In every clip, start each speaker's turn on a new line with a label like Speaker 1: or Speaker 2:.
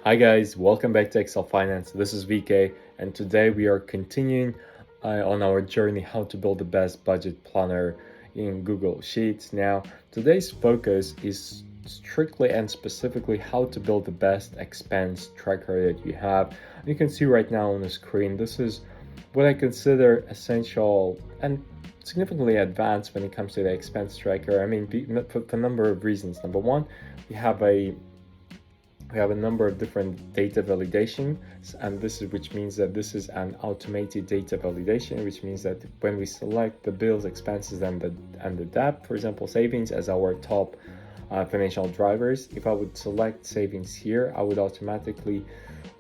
Speaker 1: Hi guys, welcome back to Excel Finance. This is VK, and today we are continuing on our journey how to build the best budget planner in Google Sheets. Now, today's focus is strictly and specifically how to build the best expense tracker that you have. You can see right now on the screen, this is what I consider essential and significantly advanced when it comes to the expense tracker. I mean, for a number of reasons. Number one, we have a we have a number of different data validations, and this is which means that this is an automated data validation, which means that when we select the bills, expenses, and the debt, for example, savings as our top financial drivers, if I would select savings here, I would automatically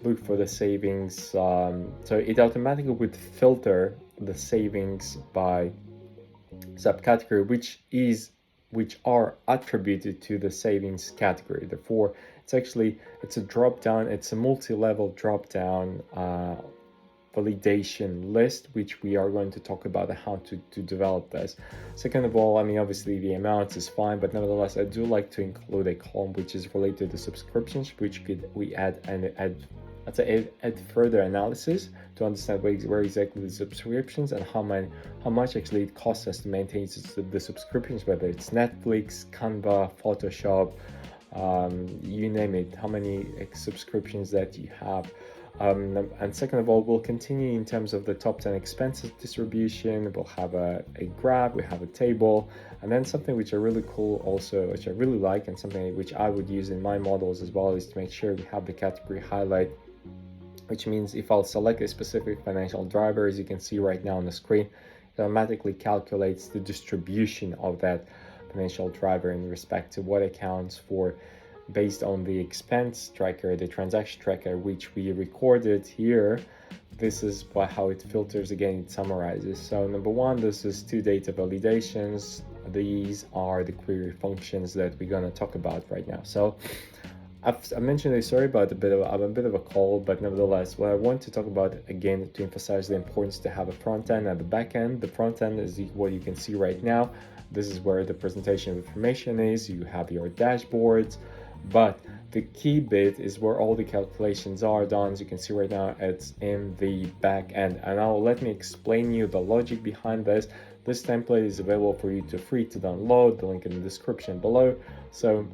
Speaker 1: look for the savings. So it automatically would filter the savings by subcategory, which are attributed to the savings category. Therefore, it's a drop down, it's a multi-level drop down validation list, which we are going to talk about how to develop this. Second of all, I mean, obviously the amounts is fine, but nevertheless, I do like to include a column which is related to subscriptions, which we add further analysis to understand where exactly the subscriptions and how much actually it costs us to maintain the subscriptions, whether it's Netflix, Canva, Photoshop, you name it, how many subscriptions that you have. And second of all, we'll continue in terms of the top 10 expenses distribution. We'll have a graph, we have a table, and then something which are really cool also, which I really like, and something which I would use in my models as well, is to make sure we have the category highlight, which means if I'll select a specific financial driver, as you can see right now on the screen, it automatically calculates the distribution of that financial driver in respect to what accounts for based on the expense tracker, the transaction tracker, which we recorded here. This is how it filters, again, it summarizes. So number one, this is two data validations. These are the query functions that we're going to talk about right now. So I mentioned this, sorry about I'm a bit of a cold, but nevertheless, what I want to talk about again to emphasize the importance to have a front end and the back end. The front end is what you can see right now. This is where the presentation of information is. You have your dashboards, but the key bit is where all the calculations are done. As you can see right now, it's in the back end. And now let me explain you the logic behind this. This template is available for you to free to download. The link in the description below. So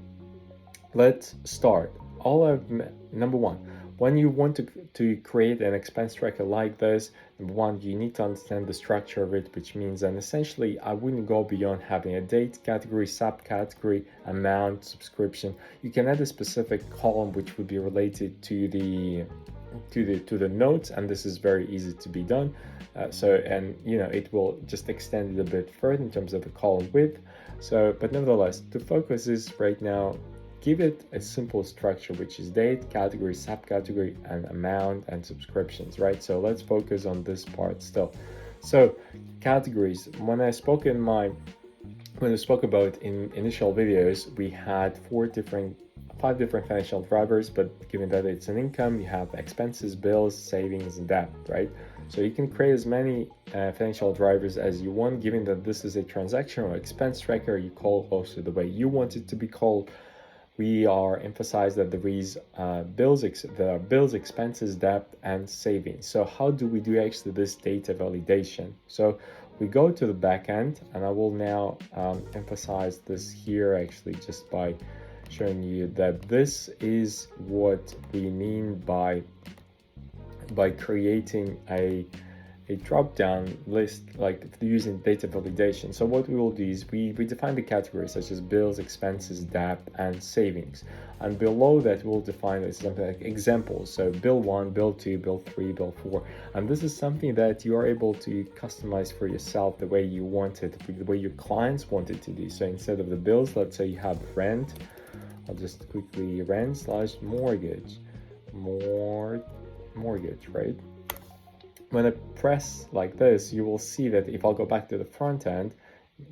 Speaker 1: let's start. Number one, when you want to create an expense tracker like this, number one, you need to understand the structure of it, which means, and essentially, I wouldn't go beyond having a date category, subcategory, amount, subscription. You can add a specific column which would be related to the notes, and this is very easy to be done. It will just extend it a bit further in terms of the column width. But nevertheless, the focus is right now, give it a simple structure, which is date, category, subcategory, and amount, and subscriptions, right? So let's focus on this part still. So categories, when I spoke about in initial videos, we had five different financial drivers, but given that it's an income, you have expenses, bills, savings, and debt, right? So you can create as many financial drivers as you want, given that this is a transaction or expense tracker. You call also the way you want it to be called. We are emphasized that there is bills, expenses, debt, and savings. So how do we do actually this data validation? So we go to the back end, and I will now emphasize this here actually just by showing you that this is what we mean by creating a drop-down list, like using data validation. So what we will do is we define the categories such as bills, expenses, debt, and savings. And below that, we'll define something like examples. So bill 1, bill 2, bill 3, bill 4. And this is something that you are able to customize for yourself the way you want it, the way your clients want it to do. So instead of the bills, let's say you have rent. I'll just quickly rent/mortgage. Mortgage, right? When I press like this, you will see that if I'll go back to the front end,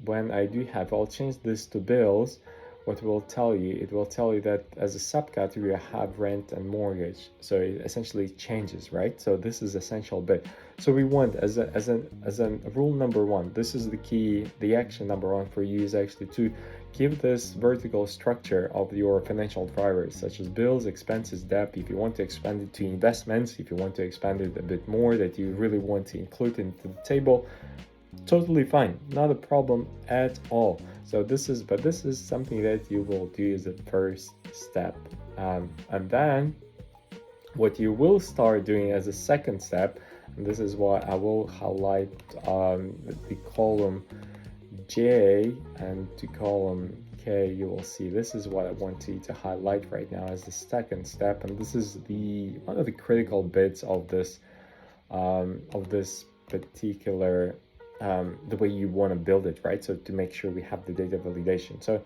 Speaker 1: I'll change this to bills, what it will tell you that as a subcategory, I have rent and mortgage. So it essentially changes, right? So this is essential bit. So we want as a rule number one, this is the key, the action number one for you is actually to give this vertical structure of your financial drivers, such as bills, expenses, debt. If you want to expand it to investments, if you want to expand it a bit more, that you really want to include into the table, totally fine, not a problem at all. So this is something that you will do as a first step, and then what you will start doing as a second step, and this is why I will highlight the column J, and to column K you will see this is what I want you to highlight right now as the second step, and this is one of the critical bits of this particular the way you want to build it, right? So to make sure we have the data validation. So,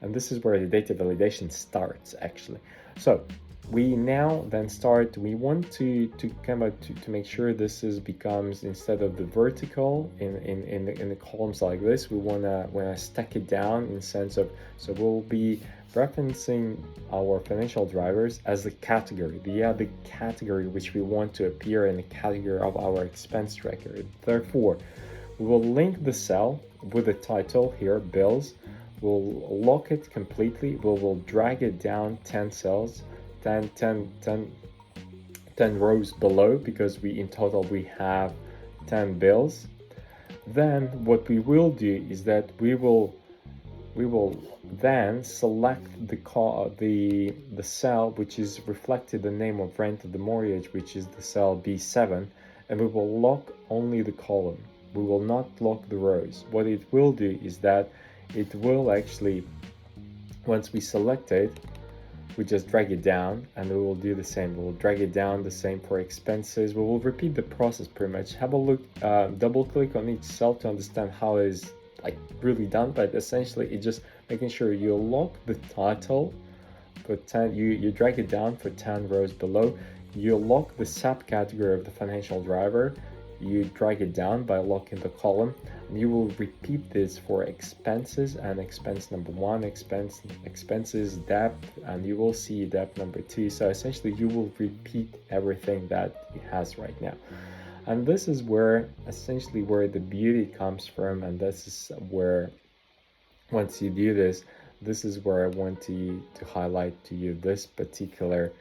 Speaker 1: and this is where the data validation starts actually. So we now then start, we want to come out to make sure this becomes, instead of the vertical in the columns like this, we wanna stack it down in sense of, so we'll be referencing our financial drivers as the category, the category which we want to appear in the category of our expense record. Therefore, we will link the cell with the title here, bills. We'll lock it completely. We'll drag it down 10 cells, 10 rows below, because in total we have 10 bills. Then what we will do is that we will then select the cell which is reflected the name of rent of the mortgage, which is the cell B7, and we will lock only the column. We will not lock the rows. What it will do is that it will actually, once we select it, we just drag it down, and we will do the same. We will drag it down, the same for expenses. We will repeat the process pretty much. Have a look, double click on each cell to understand how it is like really done, but essentially it's just making sure you lock the title for 10, you drag it down for 10 rows below, you lock the subcategory of the financial driver, you drag it down by locking the column, and you will repeat this for expenses and expense number 1, expenses, debt, and you will see debt number 2. So essentially you will repeat everything that it has right now. And this is where essentially where the beauty comes from, and this is where, once you do this, this is where I want to highlight to you this particular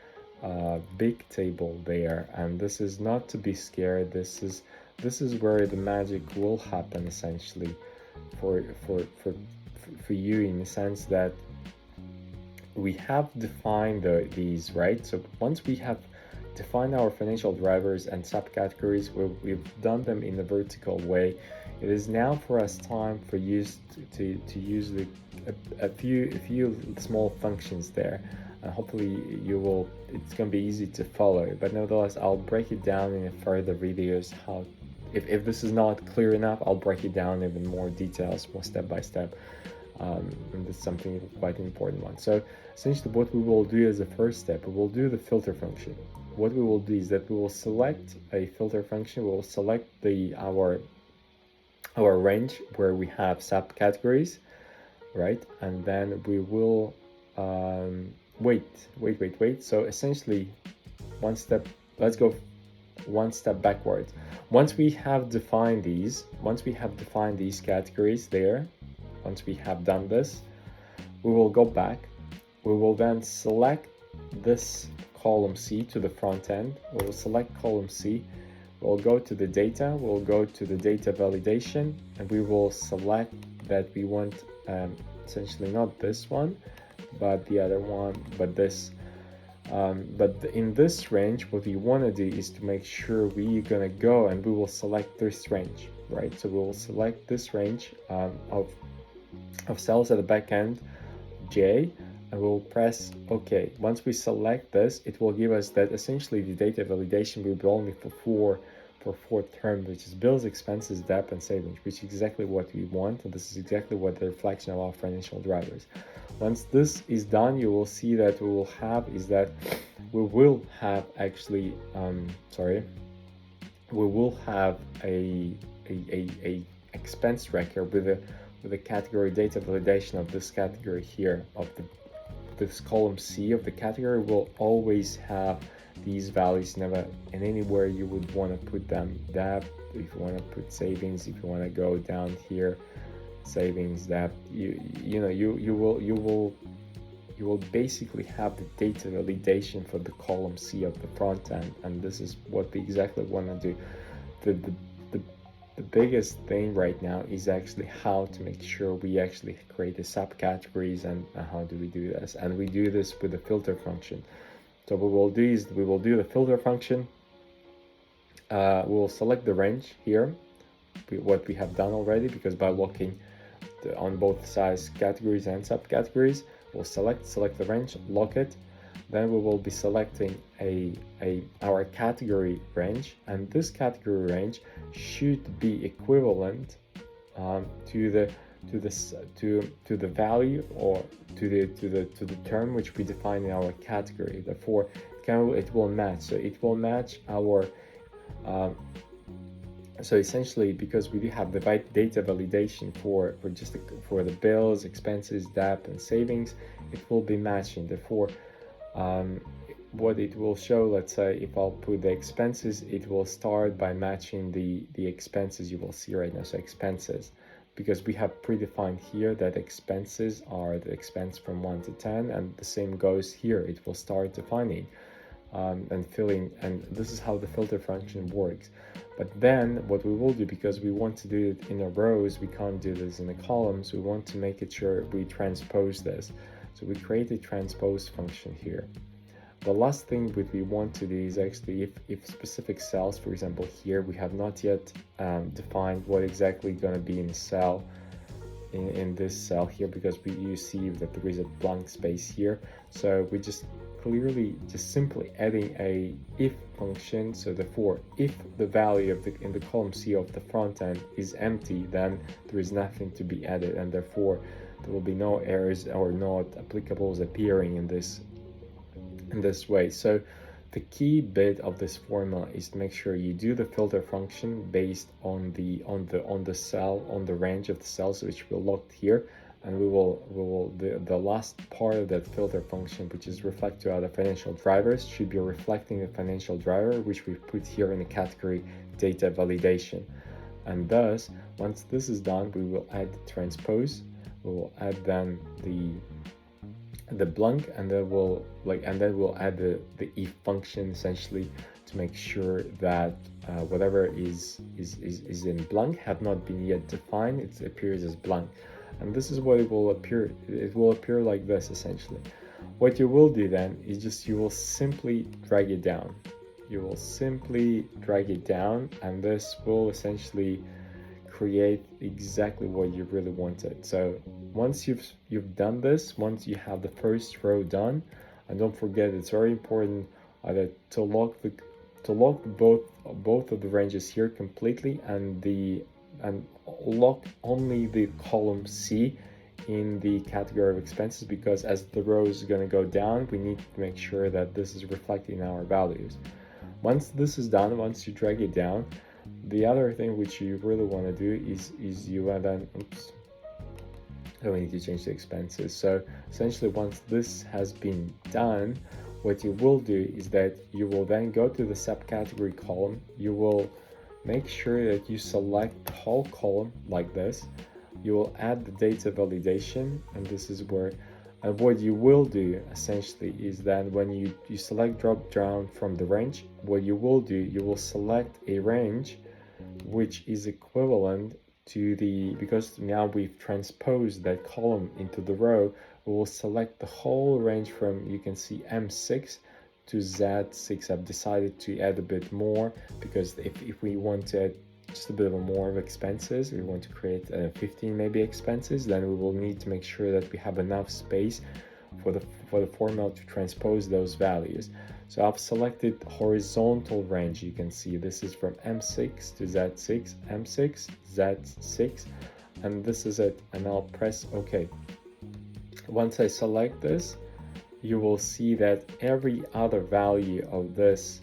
Speaker 1: big table there. And this is not to be scared. This is where the magic will happen essentially for you, in the sense that we have defined these, right? So once we have defined our financial drivers and subcategories, we've done them in a vertical way, it is now for us time for you to use a few small functions there. Hopefully it's going to be easy to follow, but nevertheless I'll break it down in further videos. How if this is not clear enough, I'll break it down even more details, more step by step, and this is something quite important one. So essentially what we will do as a first step, we will do the filter function. What we will do is that we will select a filter function. We will select our range where we have subcategories, right? And then we will wait. So essentially let's go one step backwards. Once we have defined these categories there, once we have done this, we will go back. We will then select this column C to the front end. We will select column C. We'll go to the data. We'll go to the data validation, and we will select that we want essentially not this one, but the other one, but this. But in this range, what we want to do is to make sure we're gonna go and we will select this range, right? So we will select this range of cells at the back end, J, and we'll press OK. Once we select this, it will give us that essentially the data validation will be only for four terms, which is bills, expenses, debt, and savings, which is exactly what we want, and this is exactly what the reflection of our financial drivers. Once this is done, you will see that we will have a expense record with a category data validation of this category here, of this column C of the category will always have these values, never in anywhere you would want to put them. Debt, if you want to put savings, if you want to go down here savings, debt, you will basically have the data validation for the column C of the front end, and this is what we exactly want to do. The biggest thing right now is actually how to make sure we actually create the subcategories, and how do we do this, and we do this with the filter function. So what we'll do is we will do the filter function. We will select the range here, what we have done already, because by locking on both sides categories and subcategories, we'll select the range, lock it. Then we will be selecting our category range, and this category range should be equivalent to the value, or to the term which we define in our category. Therefore, it will match. So it will match our. So essentially, because we do have the data validation for the bills, expenses, debt, and savings, it will be matching. Therefore, what it will show, let's say if I'll put the expenses, it will start by matching the expenses you will see right now. So expenses, because we have predefined here that expenses are the expense from 1 to 10, and the same goes here. It will start defining and filling, and this is how the filter function works. But then what we will do, because we want to do it in the rows, we can't do this in the columns, we want to make it sure we transpose this. So we create a transpose function here. The last thing that we want to do is actually, if specific cells, for example here, we have not yet defined what exactly going to be in the cell, in this cell here, because you see that there is a blank space here. So we just simply adding a if function. So therefore, if the value in the column C of the front end is empty, then there is nothing to be added, and therefore there will be no errors or not applicables appearing in this way. So the key bit of this formula is to make sure you do the filter function based on the cell, on the range of the cells which we locked here, and we will the last part of that filter function, which is reflect to other financial drivers, should be reflecting the financial driver which we put here in the category data validation. And thus, once this is done, we will add the transpose. We will add then the blank, and then we'll add the if function, essentially, to make sure that whatever is in blank have not been yet defined, it appears as blank. And this is what it will appear. It will appear like this, essentially. What you will do then is you will simply drag it down. You will simply drag it down, and this will essentially create exactly what you really wanted. So once you've done this, once you have the first row done, and don't forget, it's very important to lock both of the ranges here completely, and lock only the column C in the category of expenses, because as the row is going to go down, we need to make sure that this is reflecting our values. Once this is done, once you drag it down, the other thing which you really want to do is you then we need to change the expenses. So essentially, once this has been done, what you will do is that you will then go to the subcategory column. You will make sure that you select the whole column like this. You will add the data validation, and this is where, and what you will do essentially is that when you select drop down from the range, what you will do, you will select a range which is equivalent to because now we've transposed that column into the row, we will select the whole range from, you can see, M6 to Z6. I've decided to add a bit more, because if we want to add just a bit more of expenses, we want to create 15 maybe expenses, then we will need to make sure that we have enough space for the formula to transpose those values. So I've selected horizontal range. You can see this is from M6 to Z6, M6, Z6, and this is it, and I'll press OK. Once I select this, you will see that every other value of this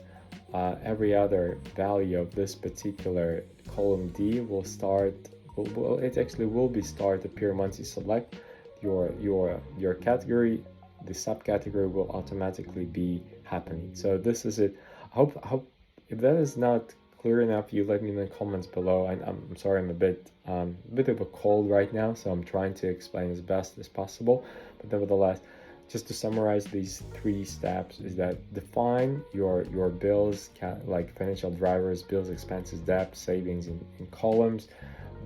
Speaker 1: particular column D will start, it actually will be appear once you select your category. The subcategory will automatically be happening. So this is it. I hope if that is not clear enough, you let me know in the comments below. And I'm sorry, I'm a bit of a cold right now, so I'm trying to explain as best as possible. But nevertheless, just to summarize these 3 steps is that define your bills, like financial drivers, bills, expenses, debt, savings in columns.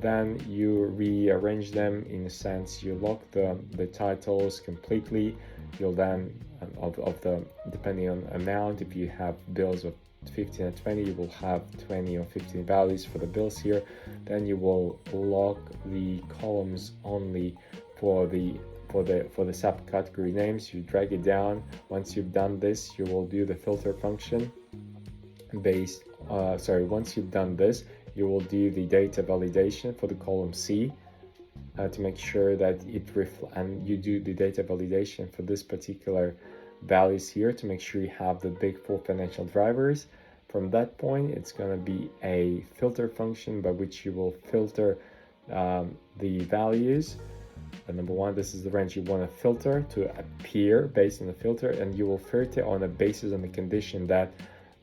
Speaker 1: Then you rearrange them in a sense, you lock the titles completely. You'll then of the, depending on amount, if you have bills of 15 and 20, you will have 20 or 15 values for the bills here. Then you will lock the columns only for the subcategory names. You drag it down. Once you've done this, you will do the filter function based once you've done this, you will do the data validation for the column C to make sure that and you do the data validation for this particular values here to make sure you have the big 4 financial drivers. From that point, it's going to be a filter function by which you will filter the values. And number 1, this is the range you want to filter to appear based on the filter, and you will filter on the basis on the condition that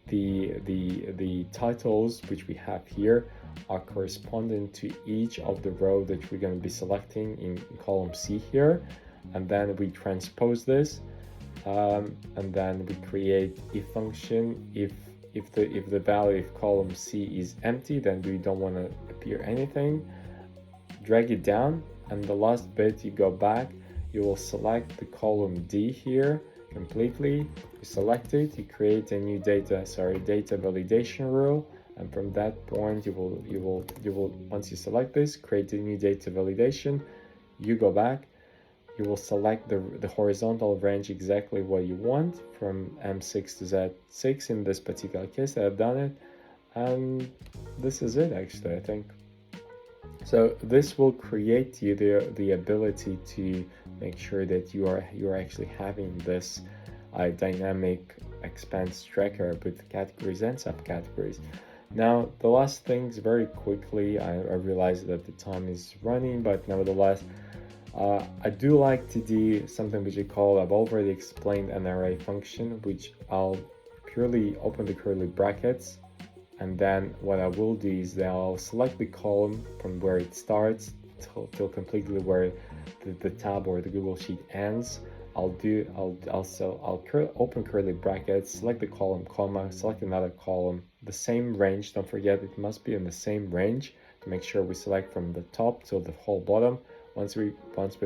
Speaker 1: the titles which we have here are corresponding to each of the row that we're going to be selecting in column C here. And then we transpose this, and then we create a function. If the value of column C is empty, then we don't want to appear anything. Drag it down, and the last bit, you go back, you will select the column D here completely. You select it, you create a new data validation rule, and from that point you will once you select this, create a new data validation. You go back, you will select the horizontal range exactly what you want from M6 to Z6 in this particular case. I've done it, and this is it actually, I think. So this will create you the ability to make sure that you are actually having this dynamic expense tracker with categories and subcategories. Now the last things, very quickly, I realize that the time is running, but nevertheless, I do like to do something which I've already explained, an array function, which I'll purely open the curly brackets. And then what I will do is that I'll select the column from where it starts till completely where the tab or the Google Sheet ends. I'll open curly brackets, select the column, comma, select another column, the same range. Don't forget, it must be in the same range to make sure we select from the top till the whole bottom. Once we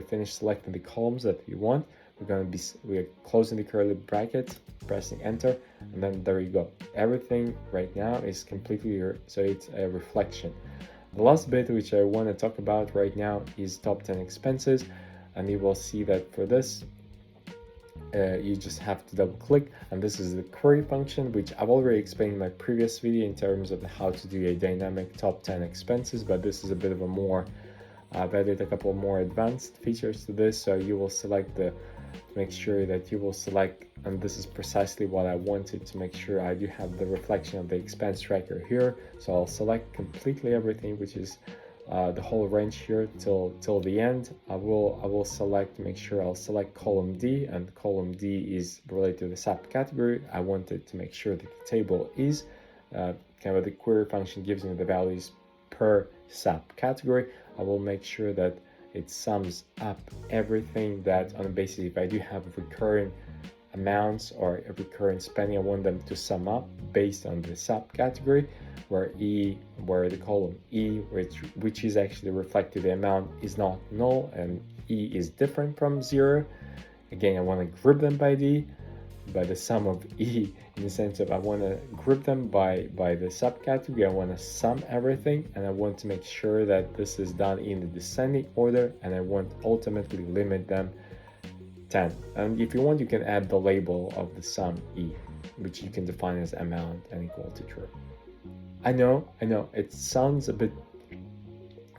Speaker 1: finish selecting the columns that we want, we're closing the curly brackets, pressing enter, and then there you go. Everything right now is completely so it's a reflection. The last bit which I want to talk about right now is top 10 expenses, and you will see that for this you just have to double click, and this is the query function, which I've already explained in my previous video in terms of how to do a dynamic top 10 expenses, but this is a bit of a more I've added a couple more advanced features to this. So you will select make sure that you will select, and this is precisely what I wanted, to make sure I do have the reflection of the expense tracker here. So I'll select completely everything, which is the whole range here till the end. I will select, make sure I'll select column D, and column D is related to the subcategory. I wanted to make sure that the table is kind of the query function gives me the values per subcategory. I will make sure that it sums up everything that, on the basis, if I do have recurring amounts or a recurring spending, I want them to sum up based on the subcategory, where the column E, which is actually reflected, the amount is not null, and E is different from 0. Again, I want to group them by the sum of E, in the sense of I want to group them by the subcategory. I want to sum everything, and I want to make sure that this is done in the descending order, and I want to ultimately limit them 10. And if you want, you can add the label of the sum E, which you can define as amount and equal to true. I know it sounds a bit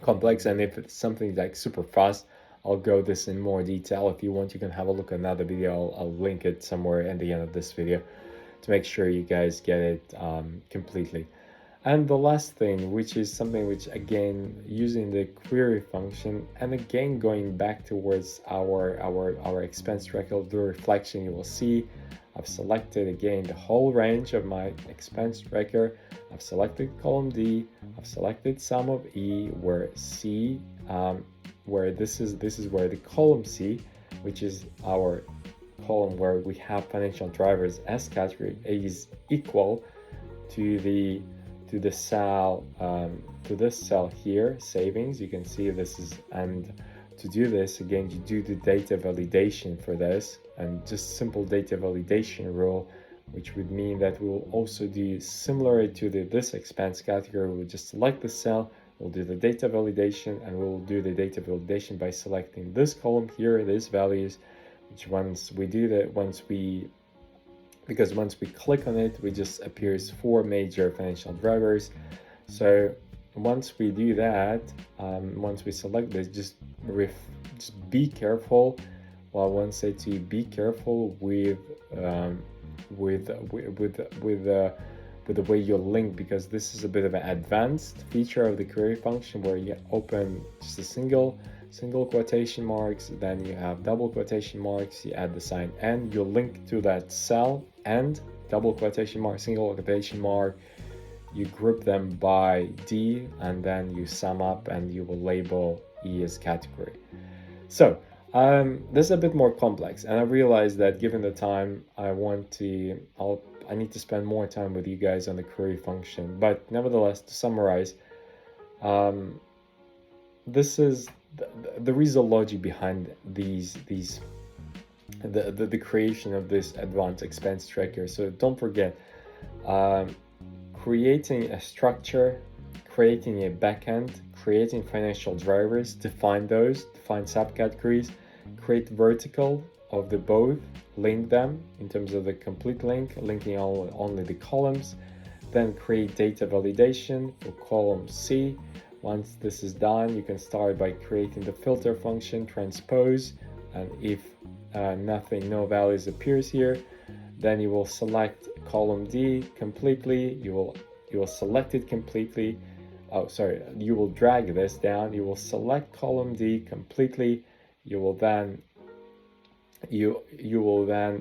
Speaker 1: complex, and if it's something like super fast, I'll go this in more detail. If you want, you can have a look at another video. I'll link it somewhere at the end of this video to make sure you guys get it completely. And the last thing, which is something which, again, using the query function, and again going back towards our expense tracker, the reflection, you will see I've selected again the whole range of my expense tracker. I've selected column D. I've selected sum of E, where C, where this is where the column C, which is our column where we have financial drivers as category, is equal to this cell here, savings. You can see this is, and to do this again, you do the data validation for this, and just simple data validation rule, which would mean that we will also do similar to this expense category. We'll just select the cell, we'll do the data validation, and we'll do the data validation by selecting this column here, these values, which once we click on it, it just appears 4 major financial drivers. So once we do that, once we select this, just be careful. Well, I want to say to you, be careful with the way you link, because this is a bit of an advanced feature of the query function where you open just a single quotation marks, then you have double quotation marks, you add the sign and, you link to that cell and double quotation mark, single quotation mark, you group them by D, and then you sum up and you will label E as category. So this is a bit more complex, and I realized that given the time, I need to spend more time with you guys on the query function. But nevertheless, to summarize, this is there is a logic behind the creation of this advanced expense tracker. So don't forget, creating a structure, creating a backend, creating financial drivers, define subcategories, create vertical of the both, link them in terms of the complete link, linking only the columns, then create data validation for column C. Once this is done, you can start by creating the filter function, transpose, and if no values appears here, then you will select column D completely. You will select it completely. You will drag this down. You will select column D completely. You will then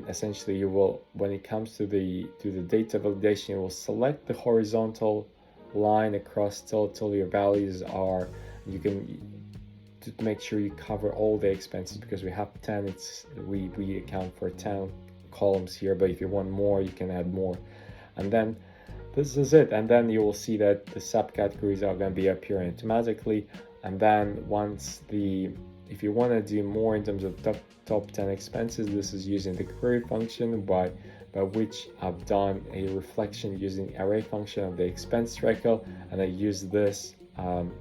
Speaker 1: essentially, when it comes to the data validation, you will select the horizontal line across till your values are, you can to make sure you cover all the expenses, because we have 10, we account for 10 columns here, but if you want more, you can add more. And then this is it, and then you will see that the subcategories are going to be appearing automatically. And then if you want to do more in terms of top 10 expenses, this is using the query function, by which I've done a reflection using array function of the expense tracker, and I use this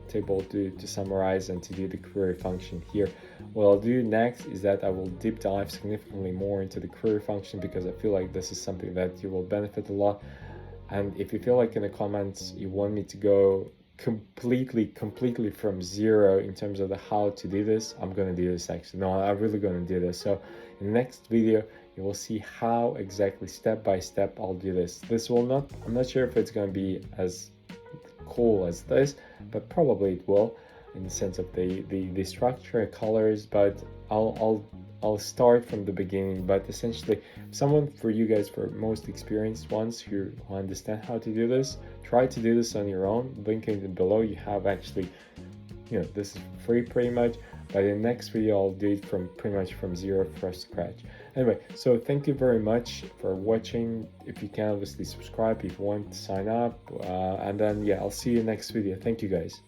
Speaker 1: table to summarize and to do the query function here. What I'll do next is that I will deep dive significantly more into the query function, because I feel like this is something that you will benefit a lot. And if you feel like in the comments you want me to go completely from zero in terms of the how to do this, I'm gonna do this actually. No, I'm really gonna do this. So in the next video, you will see how exactly step by step I'll do this. I'm not sure if it's gonna be as cool as this, but probably it will, in the sense of the structure, colors, but I'll start from the beginning. But essentially, for you guys, for most experienced ones who understand how to do this, try to do this on your own. Link it below. You have actually, this is free pretty much. But in the next video, I'll do it pretty much from zero, from scratch. Anyway, so thank you very much for watching. If you can, obviously subscribe if you want to sign up. And then, I'll see you next video. Thank you guys.